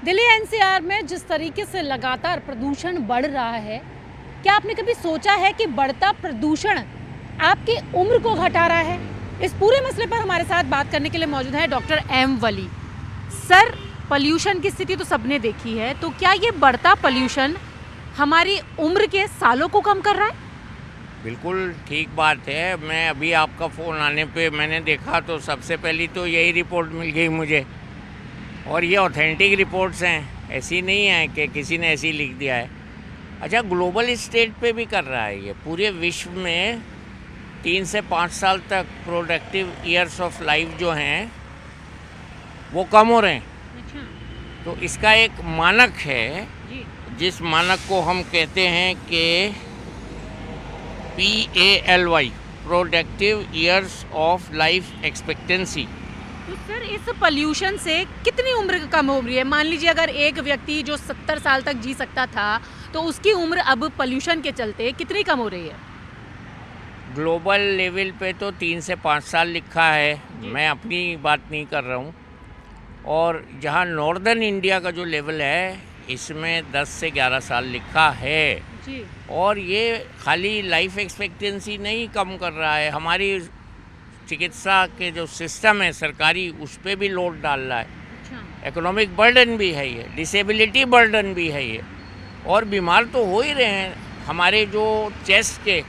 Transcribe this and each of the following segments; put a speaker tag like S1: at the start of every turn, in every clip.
S1: Delhi NCR में जिस तरीके से लगातार प्रदूषण बढ़ रहा है, क्या आपने कभी सोचा है कि बढ़ता प्रदूषण आपकी उम्र को घटा रहा है? इस पूरे मसले पर हमारे साथ बात करने के लिए मौजूद है डॉक्टर एम वली। सर, पॉल्यूशन की स्थिति तो सबने देखी है, तो क्या ये बढ़ता पॉल्यूशन हमारी उम्र के सालों को कम कर रहा है?
S2: बिल्कुल ठीक बात है। मैं अभी आपका फ़ोन आने पे मैंने देखा तो सबसे पहली तो यही रिपोर्ट मिल गई मुझे, और ये ऑथेंटिक रिपोर्ट्स हैं, ऐसी नहीं है कि किसी ने ऐसी लिख दिया है। अच्छा, ग्लोबल स्टेट पे भी कर रहा है ये। पूरे विश्व में 3 से 5 साल तक प्रोडक्टिव ईयर्स ऑफ लाइफ जो हैं वो कम हो रहे हैं।
S1: अच्छा।
S2: तो इसका एक मानक है,
S1: जी।
S2: जिस मानक को हम कहते हैं कि PALY, productive years of life expectancy.
S1: तो सर, इस पॉल्यूशन से कितनी उम्र कम हो रही है? मान लीजिए अगर एक व्यक्ति जो 70 साल तक जी सकता था, तो उसकी उम्र अब पॉल्यूशन के चलते कितनी कम हो रही है?
S2: ग्लोबल लेवल पे तो 3 से 5 साल लिखा है, मैं अपनी बात नहीं कर रहा हूँ। और जहाँ नॉर्दर्न इंडिया का जो लेवल है, इसमें 10 से 11 साल लिखा है।
S1: जी।
S2: और ये खाली लाइफ एक्सपेक्टेंसी नहीं कम कर रहा है, हमारी चिकित्सा के जो सिस्टम है सरकारी, उस पर भी लोड डाल रहा है।
S1: अच्छा।
S2: इकोनॉमिक बर्डन भी है ये, डिसेबिलिटी बर्डन भी है ये, और बीमार तो हो ही रहे हैं। हमारे जो चेस्ट के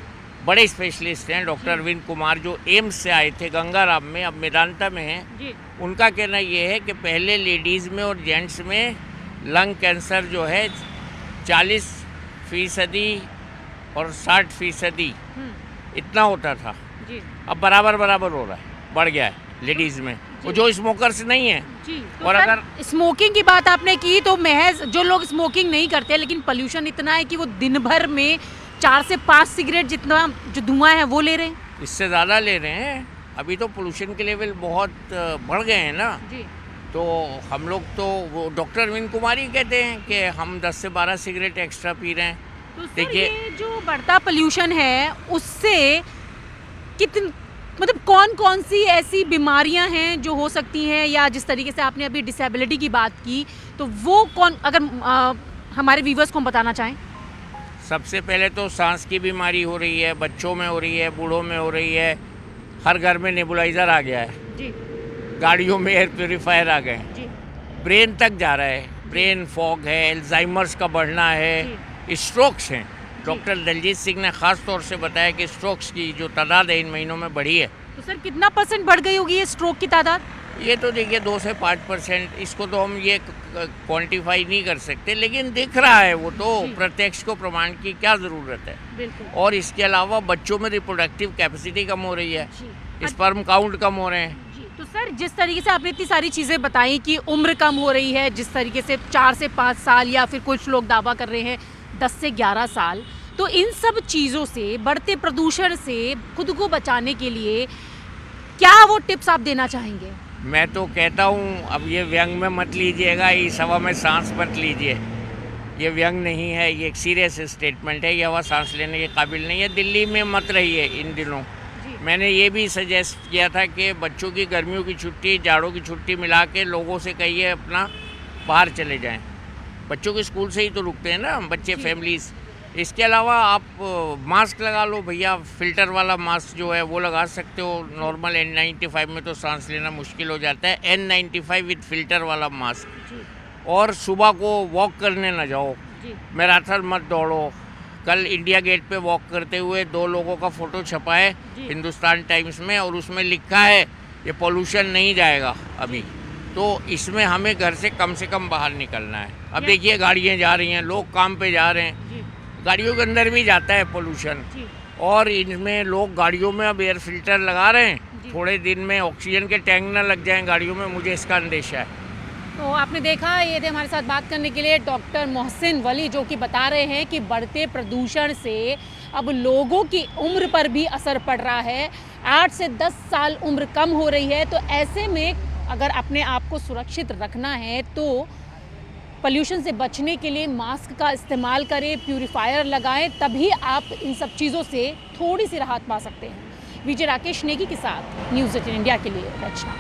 S2: बड़े स्पेशलिस्ट हैं, डॉक्टर अरविंद कुमार, जो एम्स से आए थे गंगाराम में, अब मेदांता में हैं, उनका कहना ये है कि पहले लेडीज़ में और जेंट्स में लंग कैंसर जो है 40% और 60% इतना होता था।
S1: जी।
S2: अब बराबर हो रहा है, बढ़ गया है लेडीज़ में, वो जो स्मोकर्स नहीं है।
S1: जी। तो
S2: और
S1: सर,
S2: अगर
S1: स्मोकिंग की बात आपने की, तो महज जो लोग स्मोकिंग नहीं करते, लेकिन पॉल्यूशन इतना है कि वो दिन भर में 4 से 5 सिगरेट जितना जो धुआं है वो ले रहे हैं।
S2: इससे ज़्यादा ले रहे हैं। अभी तो पोल्यूशन के लेवल बहुत बढ़ गए हैं ना।
S1: जी।
S2: तो हम लोग तो वो डॉक्टर अरविंद कुमार ही कहते हैं कि हम 10 से 12 सिगरेट एक्स्ट्रा पी रहे हैं।
S1: तो सर,
S2: देखिए,
S1: ये जो बढ़ता पॉल्यूशन है, उससे कितन मतलब कौन कौन सी ऐसी बीमारियां हैं जो हो सकती हैं, या जिस तरीके से आपने अभी डिसेबिलिटी की बात की, तो वो कौन, अगर हमारे व्यूवर्स को हम बताना चाहें?
S2: सबसे पहले तो सांस की बीमारी हो रही है, बच्चों में हो रही है, बूढ़ों में हो रही है। हर घर में नेबुलाइज़र आ गया है।
S1: जी।
S2: गाड़ियों में एयर प्योरीफायर आ गए।
S1: जी।
S2: ब्रेन तक जा रहा है, ब्रेन फॉग है, अल्जाइमर्स का बढ़ना है, स्ट्रोक्स हैं। डॉक्टर दलजीत सिंह ने ख़ास तौर से बताया कि स्ट्रोक्स की जो तादाद है इन महीनों में बढ़ी है।
S1: तो सर, कितना % बढ़ गई होगी ये स्ट्रोक की तादाद?
S2: ये तो देखिए 2 से 5%, इसको तो हम ये क्वांटिफाई नहीं कर सकते, लेकिन दिख रहा है वो तो। प्रत्यक्ष को प्रमाण की क्या ज़रूरत है।
S1: बिल्कुल।
S2: और इसके अलावा बच्चों में रिप्रोडक्टिव कैपेसिटी कम हो रही है, स्पर्म काउंट कम हो रहे हैं।
S1: तो सर, जिस तरीके से आपने इतनी सारी चीज़ें बताई कि उम्र कम हो रही है, जिस तरीके से 4 से 5 साल, या फिर कुछ लोग दावा कर रहे हैं 10 से 11 साल, तो इन सब चीज़ों से, बढ़ते प्रदूषण से खुद को बचाने के लिए क्या वो टिप्स आप देना चाहेंगे?
S2: मैं तो कहता हूँ, अब ये व्यंग में मत लीजिएगा, इस हवा में सांस मत लीजिए। ये व्यंग नहीं है, ये एक सीरियस स्टेटमेंट है। ये हवा सांस लेने के काबिल नहीं है। दिल्ली में मत रहिए इन दिनों। मैंने ये भी सजेस्ट किया था कि बच्चों की गर्मियों की छुट्टी, जाड़ों की छुट्टी मिला के लोगों से कहिए अपना बाहर चले जाएं। बच्चों के स्कूल से ही तो रुकते हैं ना बच्चे, फैमिलीज़। इसके अलावा आप मास्क लगा लो भैया, फ़िल्टर वाला मास्क जो है वो लगा सकते हो। नॉर्मल N95 में तो सांस लेना मुश्किल हो जाता है, N95 विद फ़िल्टर वाला मास्क। और सुबह को वॉक करने ना जाओ, मैराथन मत दौड़ो। कल इंडिया गेट पे वॉक करते हुए 2 लोगों का फ़ोटो छपा है हिंदुस्तान टाइम्स में, और उसमें लिखा है ये पोल्यूशन नहीं जाएगा अभी। तो इसमें हमें घर से कम बाहर निकलना है। अब देखिए गाड़ियाँ जा रही हैं, लोग काम पे जा रहे हैं, गाड़ियों के अंदर भी जाता है पोल्यूशन। और इनमें लोग गाड़ियों में अब एयर फिल्टर लगा रहे हैं। थोड़े दिन में ऑक्सीजन के टैंक ना लग जाएं गाड़ियों में, मुझे इसका अंदेशा है।
S1: तो आपने देखा, ये थे हमारे साथ बात करने के लिए डॉक्टर मोहसिन वली, जो कि बता रहे हैं कि बढ़ते प्रदूषण से अब लोगों की उम्र पर भी असर पड़ रहा है। 8 से 10 साल उम्र कम हो रही है। तो ऐसे में अगर अपने आप को सुरक्षित रखना है, तो पॉल्यूशन से बचने के लिए मास्क का इस्तेमाल करें, प्यूरीफायर लगाएं, तभी आप इन सब चीज़ों से थोड़ी सी राहत पा सकते हैं। विजय राकेश नेगी के साथ न्यूज़ 18 इंडिया के लिए रचना।